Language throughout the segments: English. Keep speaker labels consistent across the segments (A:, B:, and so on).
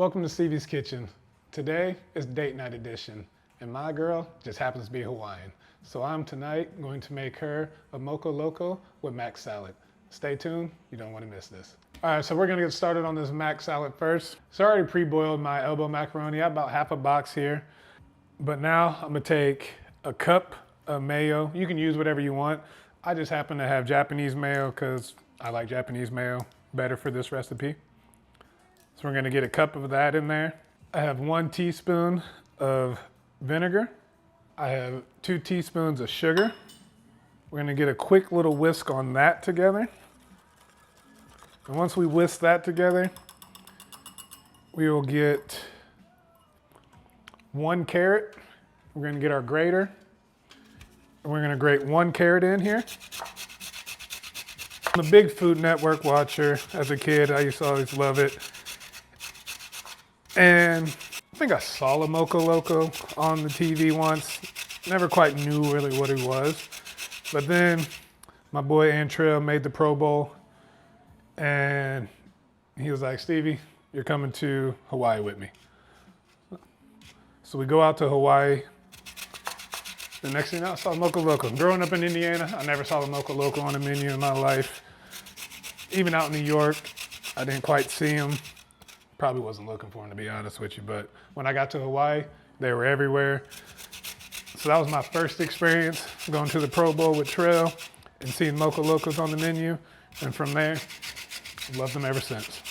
A: Welcome to Stevie's Kitchen. Today is date night edition, and my girl just happens to be Hawaiian. So I'm tonight going to make her a Moco Loco with mac salad. Stay tuned, you don't want to miss this. All right, so we're gonna get started on this mac salad first. So I already pre-boiled my elbow macaroni. I have about half a box here. But now I'm gonna take a cup of mayo. You can use whatever you want. I just happen to have Japanese mayo because I like Japanese mayo better for this recipe. So we're gonna get a cup of that in there. I have 1 teaspoon of vinegar. I have 2 teaspoons of sugar. We're gonna get a quick little whisk on that together. And once we whisk that together, we will get 1 carrot. We're gonna get our grater. And we're gonna grate 1 carrot in here. I'm a big Food Network watcher. As a kid, I used to always love it. And I think I saw a Loco Moco on the TV once. Never quite knew really what it was. But then my boy Antrell made the Pro Bowl and he was like, Stevie, you're coming to Hawaii with me. So we go out to Hawaii. The next thing I saw Loco Loco. Growing up in Indiana, I never saw a Loco Loco on the menu in my life. Even out in New York, I didn't quite see them. Probably wasn't looking for them, to be honest with you, but when I got to Hawaii, they were everywhere. So that was my first experience, going to the Pro Bowl with Trell and seeing Loco Locos on the menu. And from there, I've loved them ever since.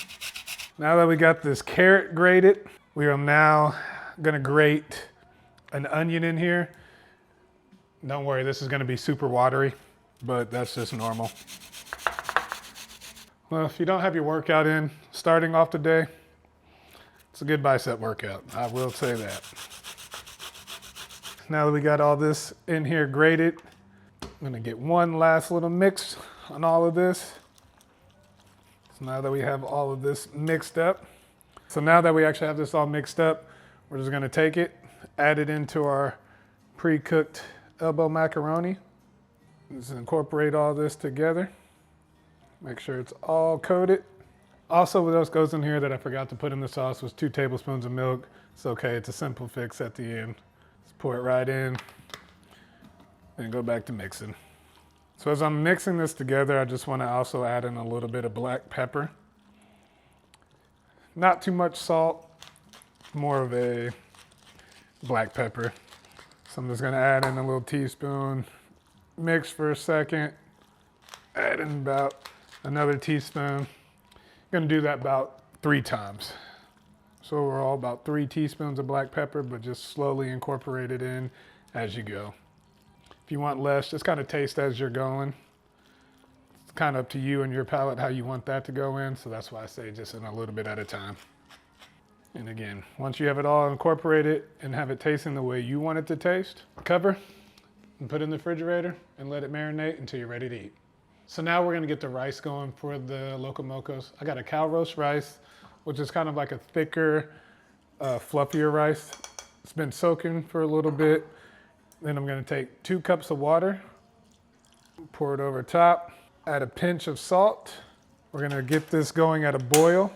A: Now that we got this carrot grated, we are now gonna grate an onion in here. Don't worry, this is gonna be super watery, but that's just normal. Well, if you don't have your workout in starting off the day, it's a good bicep workout, I will say that. Now that we got all this in here grated, I'm gonna get one last little mix on all of this. So now that we have all of this mixed up, so now that we actually have this all mixed up, we're just gonna take it, add it into our pre-cooked elbow macaroni. Just incorporate all this together. Make sure it's all coated. Also, what else goes in here that I forgot to put in the sauce was 2 tablespoons of milk. It's okay, it's a simple fix at the end. Just pour it right in and go back to mixing. So as I'm mixing this together, I just want to also add in a little bit of black pepper. Not too much salt, more of a black pepper. So I'm just gonna add in a little teaspoon, mix for a second, add in about another teaspoon. I'm gonna do that about 3 times. So overall about 3 teaspoons of black pepper, but just slowly incorporate it in as you go. If you want less, just kind of taste as you're going. It's kind of up to you and your palate how you want that to go in. So that's why I say just in a little bit at a time. And again, once you have it all incorporated and have it tasting the way you want it to taste, cover and put it in the refrigerator and let it marinate until you're ready to eat. So now we're gonna get the rice going for the Loco Mocos. I got a cow roast rice, which is kind of like a thicker, fluffier rice. It's been soaking for a little bit. Then I'm gonna take 2 cups of water, pour it over top, add a pinch of salt. We're gonna get this going at a boil.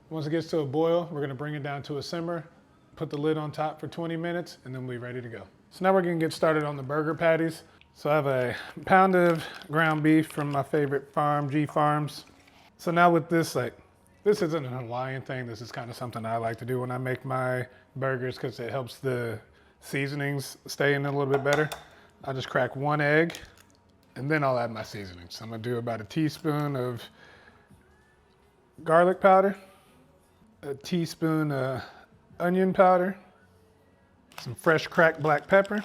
A: Once it gets to a boil, we're gonna bring it down to a simmer, put the lid on top for 20 minutes, and then we'll be ready to go. So now we're gonna get started on the burger patties. So I have a pound of ground beef from my favorite farm, G Farms. So now with this, this isn't a Hawaiian thing. This is kind of something I like to do when I make my burgers because it helps the seasonings stay in a little bit better. I'll just crack 1 egg and then I'll add my seasonings. So I'm gonna do about a teaspoon of garlic powder, a teaspoon of onion powder, some fresh cracked black pepper,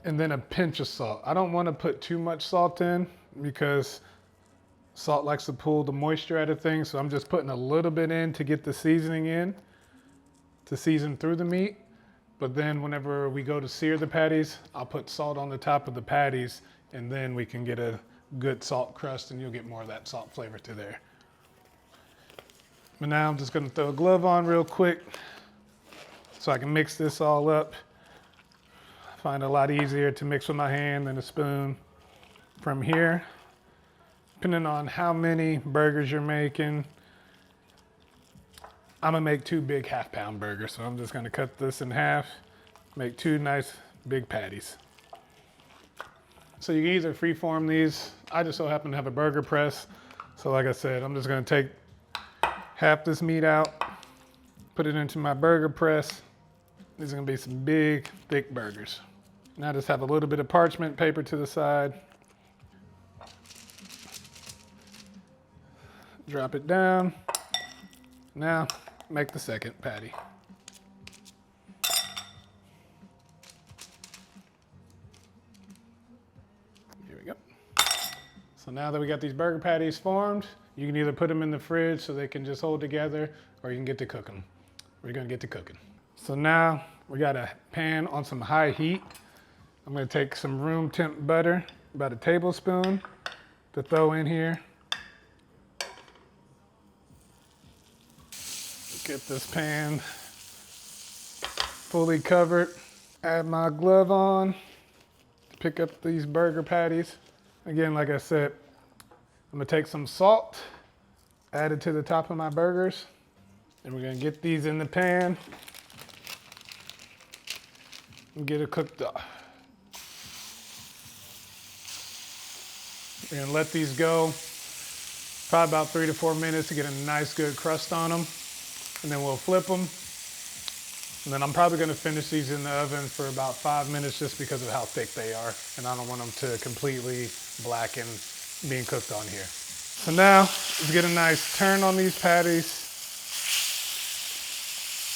A: and then a pinch of salt. I don't want to put too much salt in because salt likes to pull the moisture out of things. So I'm just putting a little bit in to get the seasoning in, to season through the meat. But then whenever we go to sear the patties, I'll put salt on the top of the patties and then we can get a good salt crust and you'll get more of that salt flavor to there. But now I'm just gonna throw a glove on real quick so I can mix this all up. I find it a lot easier to mix with my hand than a spoon. From here, depending on how many burgers you're making, I'm gonna make 2 big half-pound burgers, so I'm just gonna cut this in half, make 2 nice big patties. So you can either freeform these. I just so happen to have a burger press. So like I said, I'm just gonna take half this meat out, put it into my burger press. These are gonna be some big, thick burgers. Now just have a little bit of parchment paper to the side. Drop it down. Now make the second patty. Here we go. So now that we got these burger patties formed, you can either put them in the fridge so they can just hold together, or you can get to cook them. We're gonna get to cooking. So now we got a pan on some high heat. I'm gonna take some room temp butter, about a tablespoon, to throw in here. Get this pan fully covered. Add my glove on to pick up these burger patties. Again, like I said, I'm gonna take some salt, add it to the top of my burgers, and we're gonna get these in the pan and get it cooked up. We're gonna let these go probably about 3 to 4 minutes to get a nice good crust on them. And then we'll flip them. And then I'm probably gonna finish these in the oven for about 5 minutes just because of how thick they are. And I don't want them to completely blacken being cooked on here. So now, let's get a nice turn on these patties.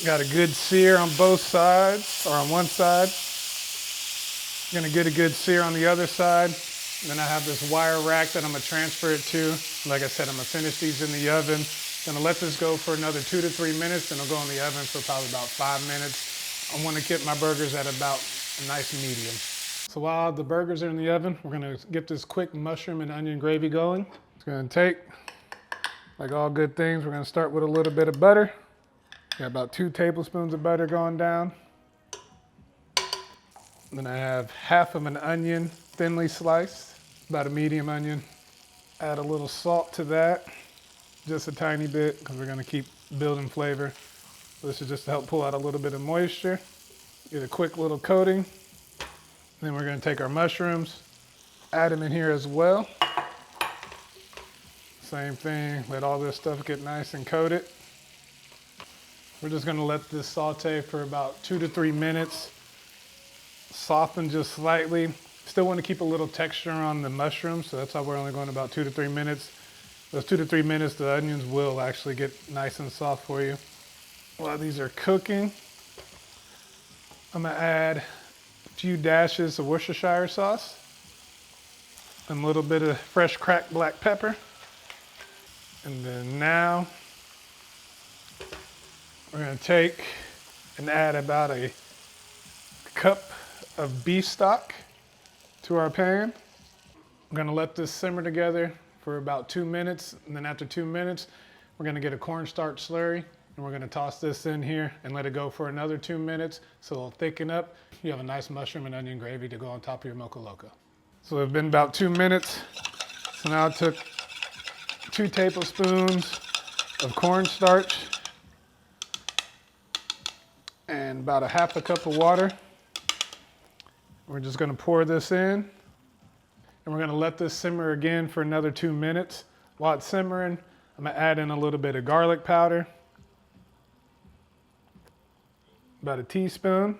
A: Got a good sear on both sides, or on one side. Gonna get a good sear on the other side. And then I have this wire rack that I'm gonna transfer it to. Like I said, I'm gonna finish these in the oven. Gonna let this go for another 2 to 3 minutes, and it'll go in the oven for probably about 5 minutes. I wanna keep my burgers at about a nice medium. So while the burgers are in the oven, we're gonna get this quick mushroom and onion gravy going. It's gonna take, like all good things, we're gonna start with a little bit of butter. Got about 2 tablespoons of butter going down. Then I have half of an onion, thinly sliced, about a medium onion. Add a little salt to that. Just a tiny bit, because we're gonna keep building flavor. This is just to help pull out a little bit of moisture. Get a quick little coating. Then we're gonna take our mushrooms, add them in here as well. Same thing, let all this stuff get nice and coated. We're just gonna let this saute for about 2 to 3 minutes. Soften just slightly. Still wanna keep a little texture on the mushrooms, so that's why we're only going about 2 to 3 minutes. Those 2 to 3 minutes, the onions will actually get nice and soft for you. While these are cooking, I'm gonna add a few dashes of Worcestershire sauce, and a little bit of fresh cracked black pepper. And then now, we're gonna take and add about a cup of beef stock to our pan. I'm gonna let this simmer together for about 2 minutes, and then after 2 minutes, we're gonna get a cornstarch slurry, and we're gonna toss this in here and let it go for another 2 minutes so it'll thicken up. You have a nice mushroom and onion gravy to go on top of your Loco Loco. So it's been about 2 minutes. So now I took 2 tablespoons of cornstarch and about a half a cup of water. We're just gonna pour this in. And we're gonna let this simmer again for another 2 minutes. While it's simmering, I'm gonna add in a little bit of garlic powder. About a teaspoon.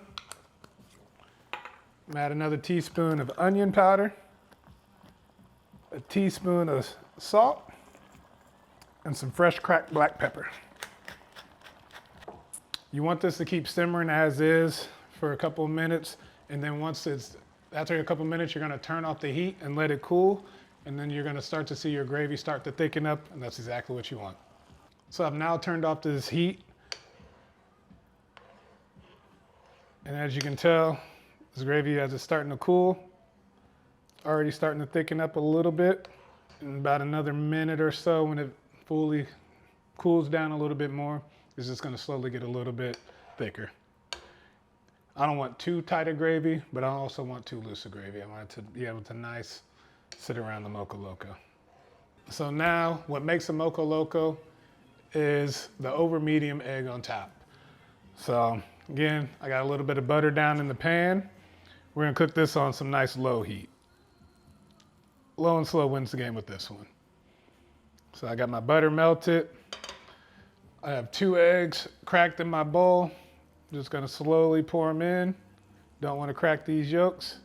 A: Add another teaspoon of onion powder. A teaspoon of salt. And some fresh cracked black pepper. You want this to keep simmering as is for a couple of minutes. And then after a couple minutes, you're gonna turn off the heat and let it cool, and then you're gonna start to see your gravy start to thicken up, and that's exactly what you want. So I've now turned off this heat, and as you can tell, this gravy, as it's starting to cool, already starting to thicken up a little bit. In about another minute or so, when it fully cools down a little bit more, it's just gonna slowly get a little bit thicker. I don't want too tight a gravy, but I also want too loose a gravy. I want it to be able to sit around the Loco Loco. So now, what makes a Loco Loco is the over medium egg on top. So again, I got a little bit of butter down in the pan. We're gonna cook this on some nice low heat. Low and slow wins the game with this one. So I got my butter melted. I have 2 eggs cracked in my bowl. Just gonna slowly pour them in. Don't wanna crack these yolks.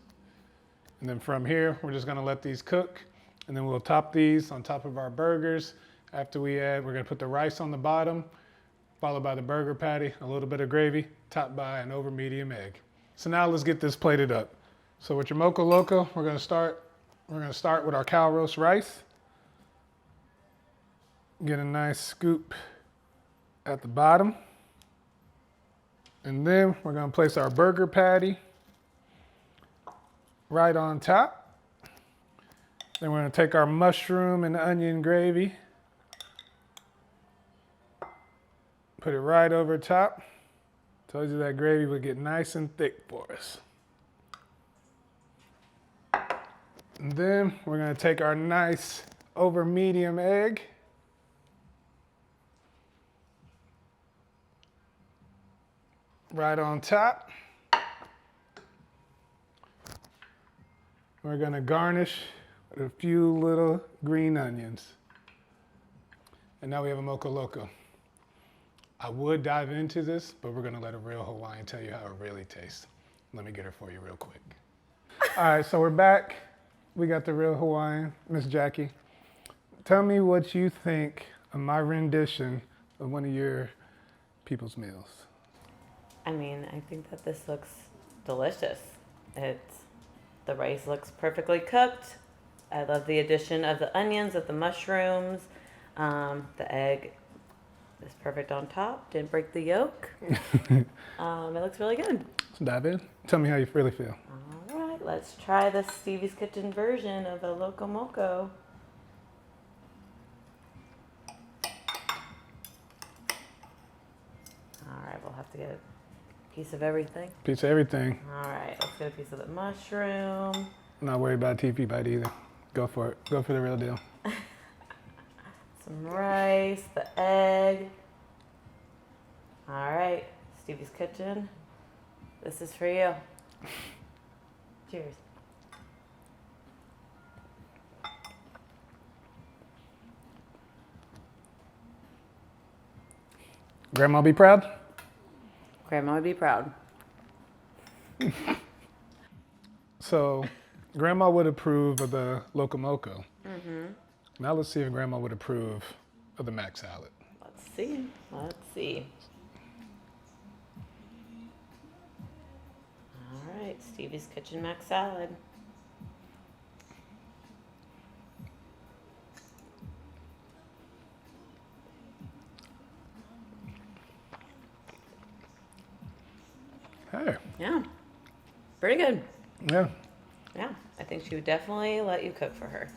A: And then from here, we're just gonna let these cook. And then we'll top these on top of our burgers. After we're gonna put the rice on the bottom, followed by the burger patty, a little bit of gravy, topped by an over medium egg. So now let's get this plated up. So with your Moco Loco, we're gonna start with our cow roast rice. Get a nice scoop at the bottom. And then we're gonna place our burger patty right on top. Then we're gonna take our mushroom and onion gravy, put it right over top. Told you that gravy would get nice and thick for us. And then we're gonna take our nice over medium egg. Right on top. We're gonna garnish with a few little green onions. And now we have a Moco Loco. I would dive into this, but we're gonna let a real Hawaiian tell you how it really tastes. Let me get her for you real quick. All right, so we're back. We got the real Hawaiian, Miss Jackie. Tell me what you think of my rendition of one of your people's meals.
B: I mean, I think that this looks delicious. The rice looks perfectly cooked. I love the addition of the onions, of the mushrooms. The egg is perfect on top. Didn't break the yolk. It looks really good.
A: Let's dive in. Tell me how you really feel.
B: All right, let's try the Stevie's Kitchen version of the Loco Moco. All right, we'll have to get a piece of everything.
A: Piece of everything.
B: All right, let's get a piece of the mushroom.
A: Not worried about TV bite either. Go for it. Go for the real deal.
B: Some rice, the egg. All right, Stevie's Kitchen. This is for you. Cheers.
A: Grandma be proud?
B: Grandma would be proud.
A: So, Grandma would approve of the Loco Moco. Mm-hmm. Now let's see if Grandma would approve of the mac salad.
B: Let's see. Let's see. All right, Stevie's Kitchen mac salad.
A: Hey.
B: Yeah, pretty good.
A: Yeah.
B: Yeah, I think she would definitely let you cook for her.